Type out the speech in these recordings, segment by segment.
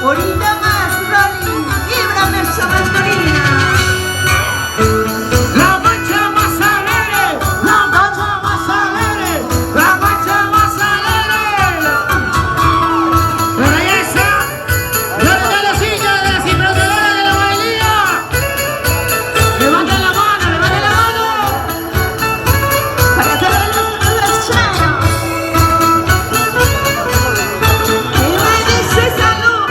Ahorita más, Rolling, líbrame esa mandarina. La marcha más alegre, la marcha más alegre, la marcha más alegre. Por allá está, la silla de la cifradora de la bailía. Levanten la mano, levanten la mano. Para todos los brasileños. Y me dice salud.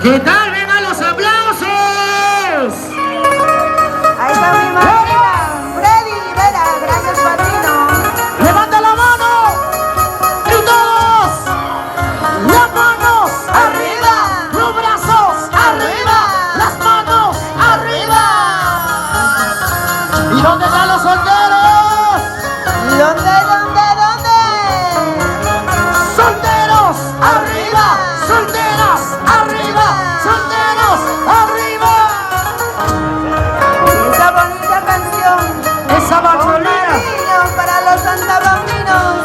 ¿Qué tal? ¡Vengan los aplausos! Ahí está mi madrina, Freddy Vera, gracias padrino. ¡Levanta la mano! ¡Y todos! ¡Las manos arriba! ¡Los brazos arriba! ¡Las manos arriba! ¿Y dónde están los solteros? ¿Dónde? ¡Solteros arriba! ¡Solteras arriba! ¡Solteros arriba! Esa bonita canción. ¡Esa bacholina! Niños para los santabambinos.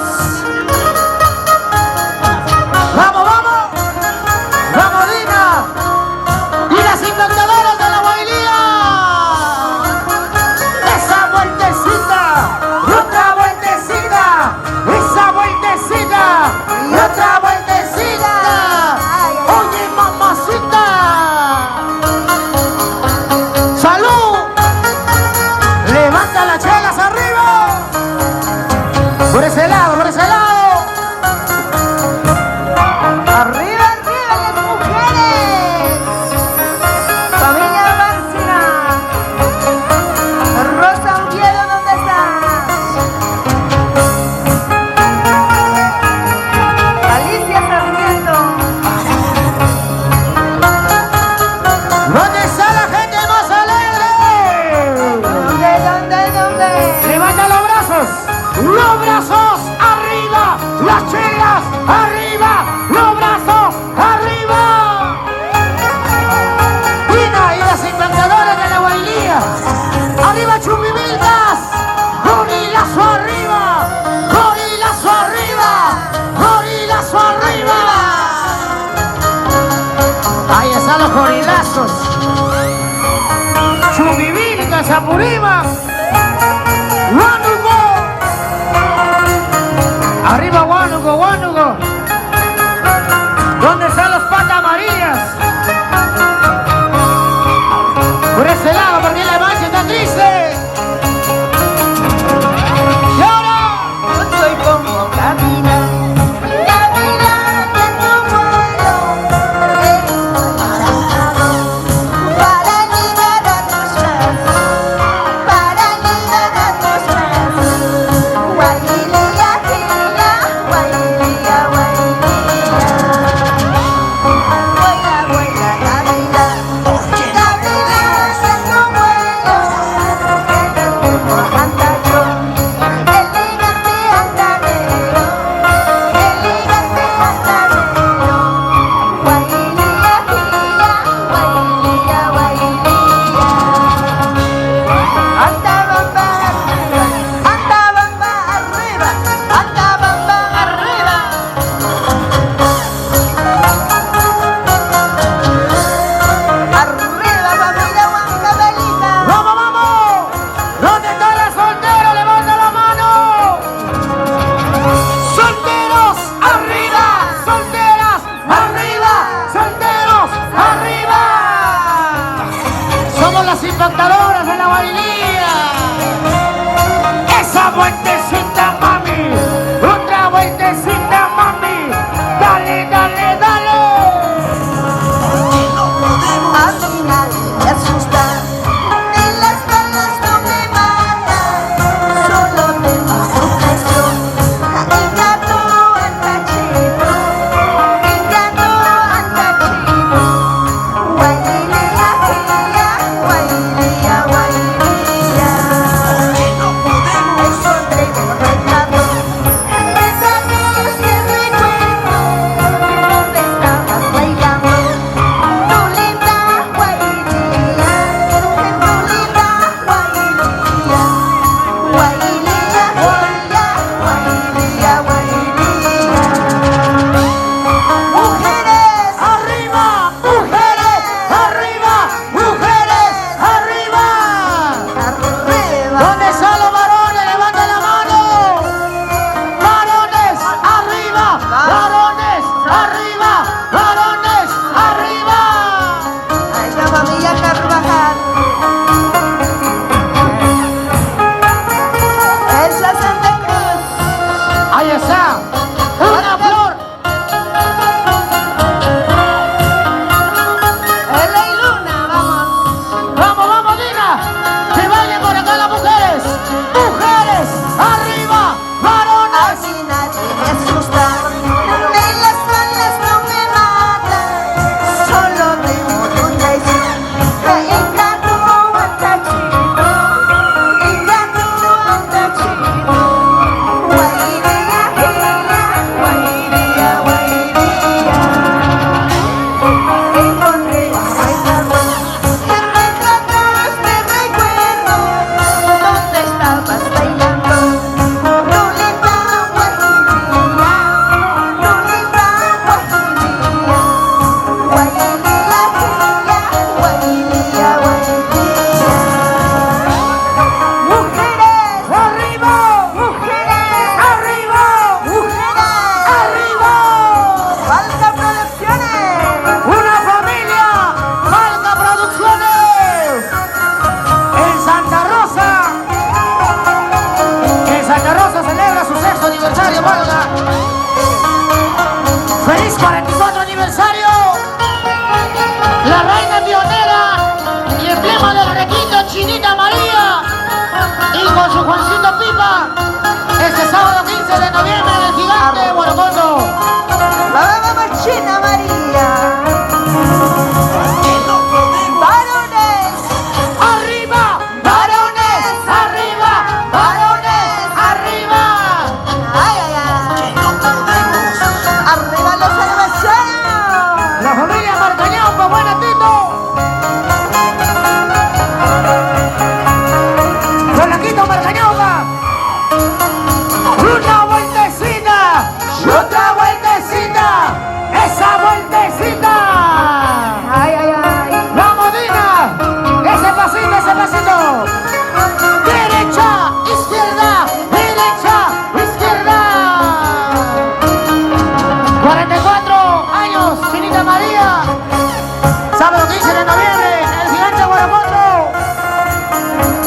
¡Vamos, vamos! ¡Vamos, Dina! ¡Y las encantadoras de la bailía! ¡Esa vueltecita! ¡Y otra vueltecita! ¡Esa vueltecita! ¡Y otra vueltecita! ¡Oye, mamacita! ¡Salud! ¡Levanta las chelas arriba! ¡Por ese lado, por ese lado! Arriba, arriba las mujeres. Familia Bárcena. Rosa Oviedo, ¿dónde estás? Alicia Sarmiento. ¿Dónde está la gente más alegre? ¿Dónde? ¡Levanta los brazos! ¡Los brazos arriba! ¡Las chelas arriba! ¡Los brazos arriba! ¡Dina y las encantadoras de la bailía! ¡Arriba Chumbivilcas! ¡Gorilazo arriba! ¡Gorilazo arriba! ¡Gorilazo arriba! Ahí están los gorilazos. Chumbivilcas, Apurímac. ¡Huánuco! ¡Arriba Huánuco, Huánuco! ¿Dónde están los patas marías? Por ese lado, porque la mancha está triste. ¡Y ahora! Yo soy como Camila. Camila de tu vuelo. Para liberar tus brazos. Para liberar tus brazos. Guayilia, guayilia, guayilia, guayilia. Vuela, vuela, Camila. Camila de tu vuelo. Anda yo. Elegante andadero. Elegante andadero. Guayilia, guayilia, guayilia. Anda bamba arriba, anda bamba arriba, anda bamba arriba. Arriba, familia Huancavelica. ¡Vamos, vamos! ¿Dónde están las solteras? ¡Levanta la mano! ¡Solteros arriba! ¡Solteras arriba! ¡Solteros arriba! Somos las impactadoras de la bailía. ¡Esa vueltecita, mami! ¡Otra vueltecita, mami! ¡Dale, dale, dale! A mí nadie me asusta, ni las balas no me matan, solo tengo su presión. Ingrato anda chido, ingrato anda chido. Guayilia, guayilia, guayilia, guayilia.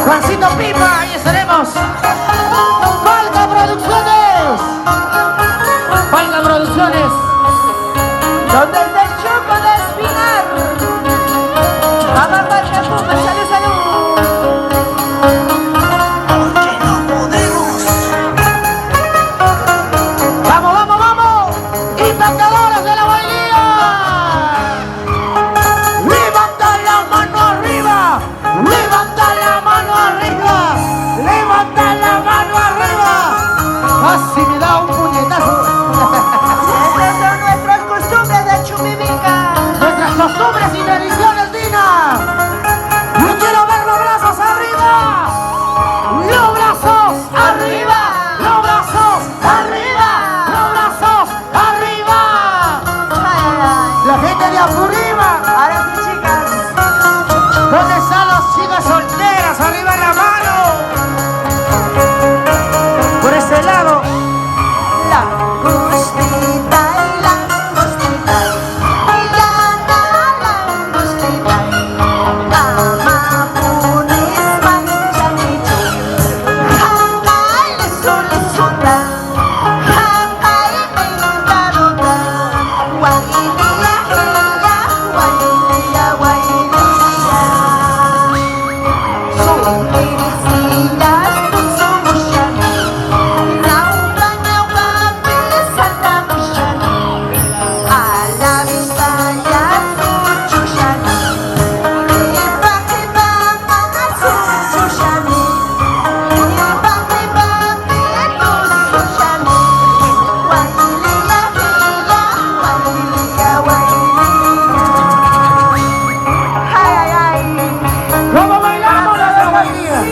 Juancito Pipa, ahí estaremos. Falca Producciones. Falca Producciones. Donde está el Choco de Espinar. Vamos a Falca Puma, salud, salud. Vamos, vamos, vamos. Impactadores de la Bahía. Levanta la mano arriba. Levanta la mano arriba. Levanta la mano arriba. Casi me da un puñetazo. Esas son nuestras costumbres de Chumivica. Nuestras costumbres y tradiciones, Dina. Yo quiero ver los brazos arriba. Los brazos arriba. Los brazos arriba. Los brazos arriba. Ay, ay, ay. La gente de Apurima. Ahora sí, chicas. ¿Dónde están las chicas solteras? Arriba la mano. Por este lado. Langostita y langostita y langostita Mama punis manchanichu Hangay lisulisuta Hangay mintaruta Wailiya hiya Wailiya wailiya Sumirisillas tusumusyani ¿Cómo bailamos la Bahía?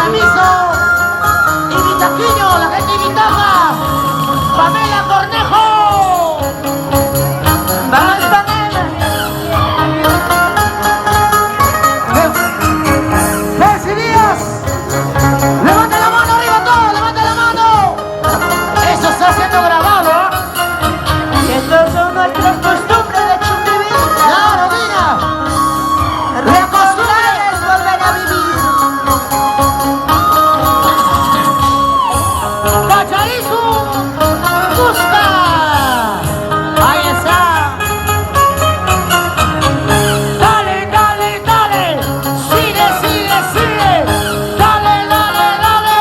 Aramizo, Ibitaquiño, la gente de Ibitaca, Pamela Cornejo. Vamos, Pamela. Jessy Díaz, levanta la mano arriba todo, levanta la mano. Eso está siendo grabado, ¿eh? Y estos son nuestras costumbres de Chumbivilca. Claro, mira. Recordar es volver a vivir. Cacharizo, busca. Ahí está. Dale, dale, dale. Sigue, sigue, sigue. Dale, dale, dale.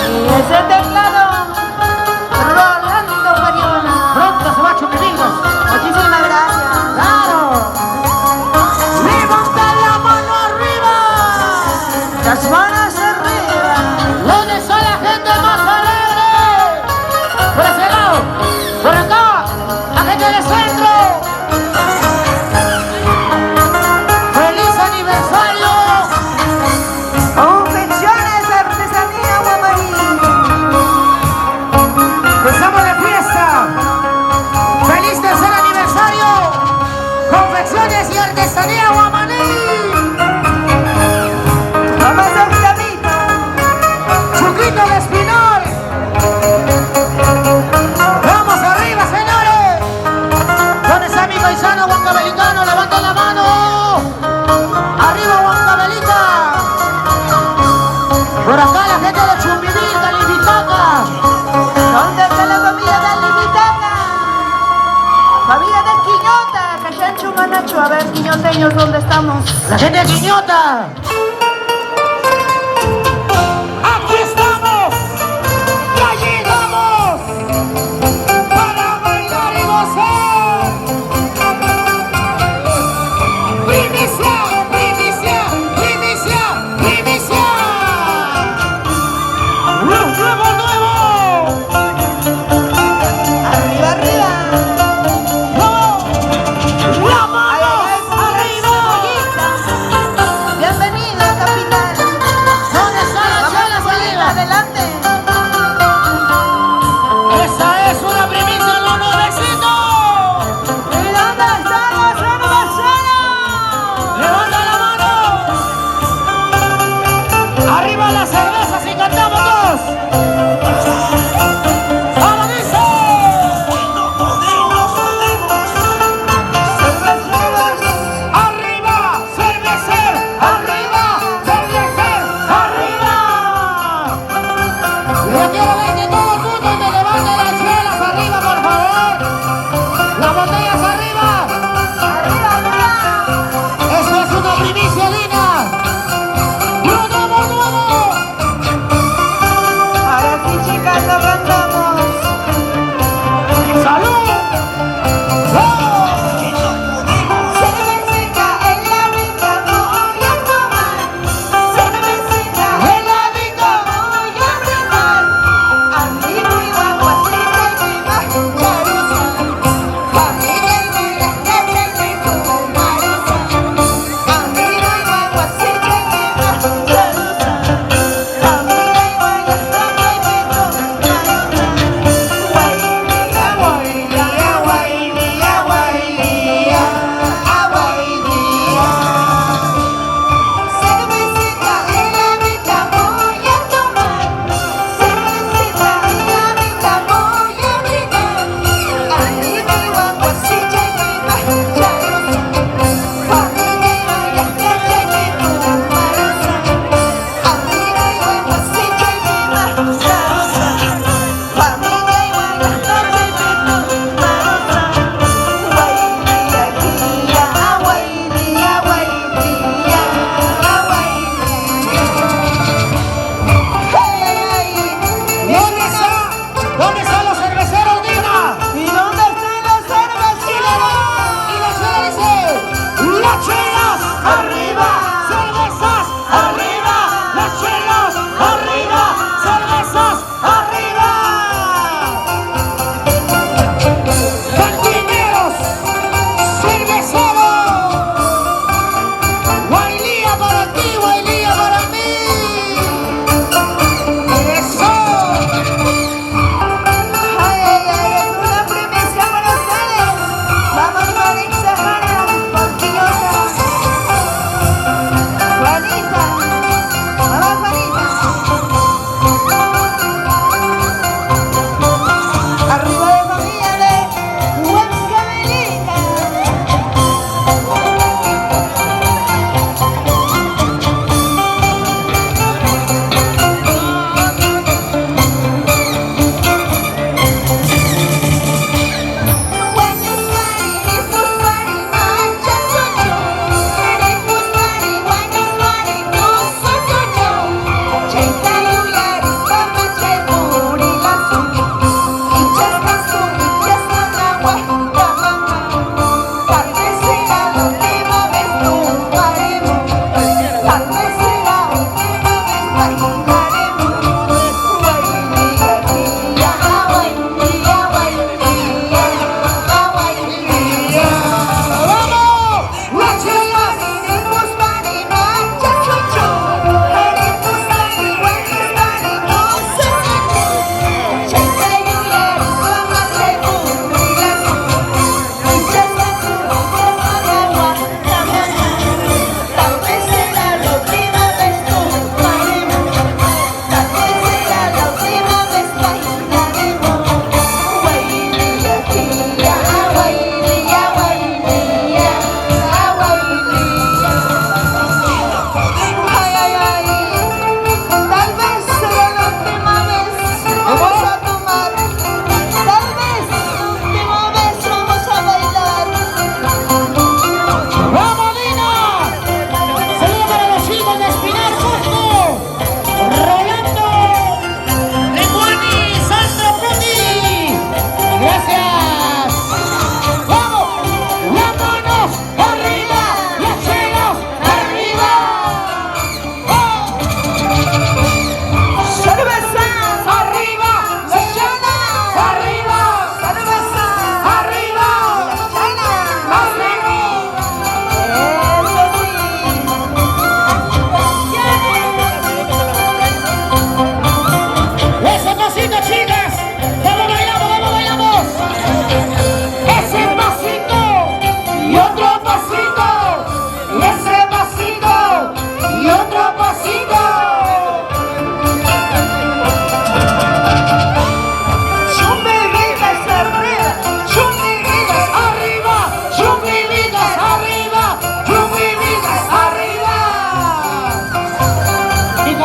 Y ese teclado, Rolando Mariona. Pronto se va a Chumbivilcas. Muchísimas gracias. Claro. Levanta la mano arriba. Las manos arriba. ¿Dónde está la gente más alegre? Por ese lado. Por acá. La gente del centro. ¡Feliz aniversario! Confecciones de artesanía Guamarí. ¡Estamos de fiesta! ¡Feliz tercer aniversario! ¡Confecciones y artesanía Guamaní! Vamos a Octavito. ¡Chuquito de Espinal! ¡Vamos arriba, señores! ¿Dónde está mi paisano huancabelicano? ¡Levanta la mano! ¡Arriba, Huancabelica! Por acá la gente de Chumbivilca, Libitaca. ¿Dónde está la familia de Libitaca? Familia de Quiñota, Cachanchu Manacho. A ver, quiñoteños, ¿dónde estamos? La gente de Quiñota. ¡Aquí estamos! ¡Ya llegamos! ¡Para bailar y gozar! ¡Primicia! ¡Primicia! ¡Primicia! ¡Primicia! ¡Nuevo, nuevo! Arriba, arriba. ¡La mano arriba! Bienvenido.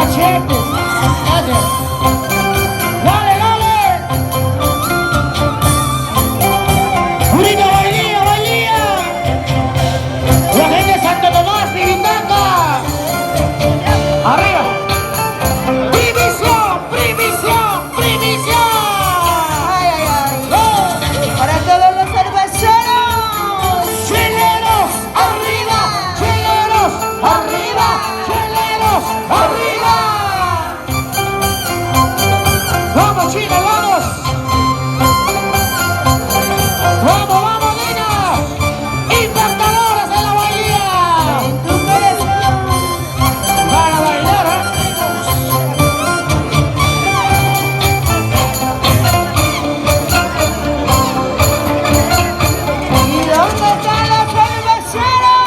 cachetes. Dale. Dale, dale. Purito, bailía, bailía. La gente de Santo Tomás, Tibitaca. Arriba. Primición, primición, primición. Ay, ay, ay. Para todos los cerveceros. Cheleros, arriba. Cheleros, arriba. Cheleros, arriba. Vamos, chicos, vamos. Vamos, vamos, Lina. Impactadores en la bahía. En tu corazón. Para bailar, ¿eh? ¿Y dónde están los cerveceros?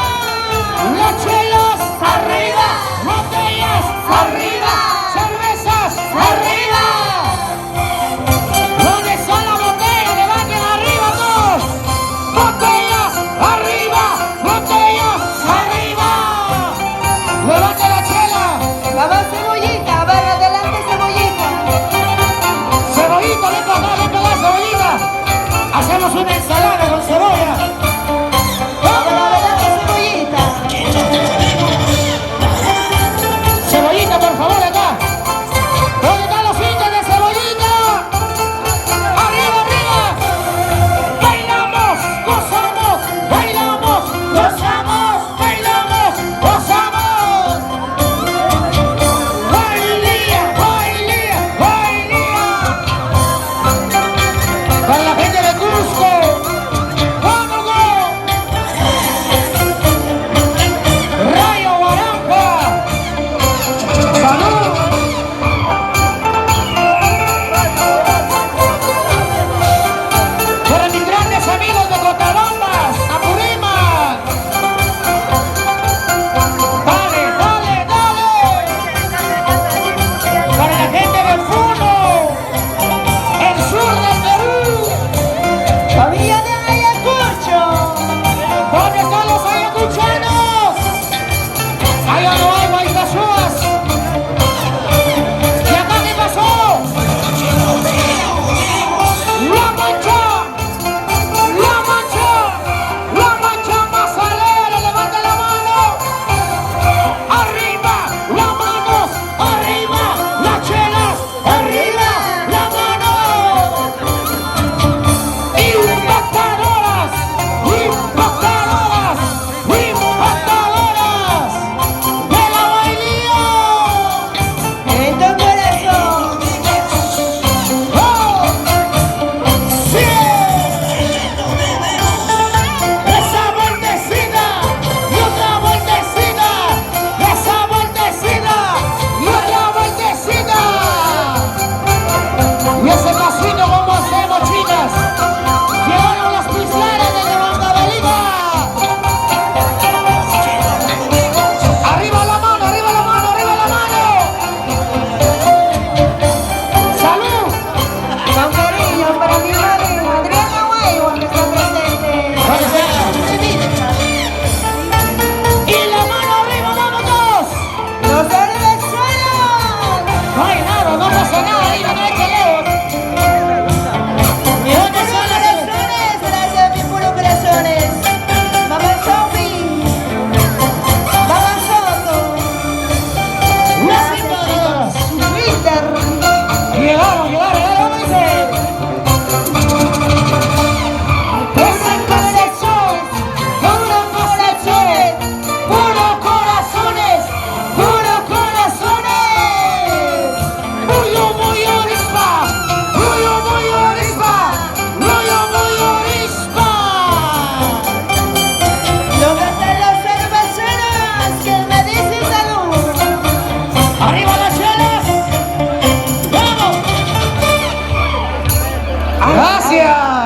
Los chelos, arriba. Botellas, arriba. Cervezas, arriba. ¿Dónde son las botellas? Levanten arriba todos. Botellas, arriba. Botellas, arriba. Levante la chela. Vamos, cebollita. A ver, adelante, cebollita. Cebollita, ven para acá, cebollita. Hacemos una ensalada con cebolla. Vamos, adelante, cebollita. Cebollita, por favor, acá. ¿Dónde están los hinchas de cebollita? ¡Arriba, arriba! Bailamos, gozamos, bailamos, gozamos, bailamos, gozamos. Bailía, bailía, bailía. Para la gente de Cusco. ¡Vamos, go! Rayo Guaranja. ¡Salud! Para mis grandes amigos de Cotalombas, Apurímac. Dale, dale, dale. Para la gente de Puno, el sur del Perú. Familia de Ayacucho. ¿Dónde están los ayacuchanos? Allá no hay guaycasuas. ¿Y acá qué pasó? La mancha, la mancha, la mancha más alegre, levanta la mano. Arriba, las manos, arriba, las chelas, arriba, las manos. Impactadoras, impactadoras, impactadoras de la bahía. En tu corazón. ¡Oh! ¡Sí! Esa vueltecita y otra vueltecita, esa vueltecita y otra vueltecita. Y ese casino como hacemos, chicas. Llevaron las pistolas de Levanta de Lima. Arriba la mano, arriba la mano, arriba la mano. ¡Salud! Con cariño para mi madre, Adriana Guayua, que está presente. Y la mano arriba, vamos todos. Los cerveceros. No hay nada, no pasa nada, ahí no hay que leer. ¿Y dónde Puros son las corazones, gracias a mis puros corazones. Mamá Sofi. Mamá Soto. Gracias a su Twitter. Llegaron, ¿cómo dice? Ese corazón, puro corazones, puro corazones, puro corazones. Muy arispa, muy arispa, muy arispa. ¿Dónde están los cerveceros? Que me dicen salud. Arriba las chelas. ¡Vamos! Gracias.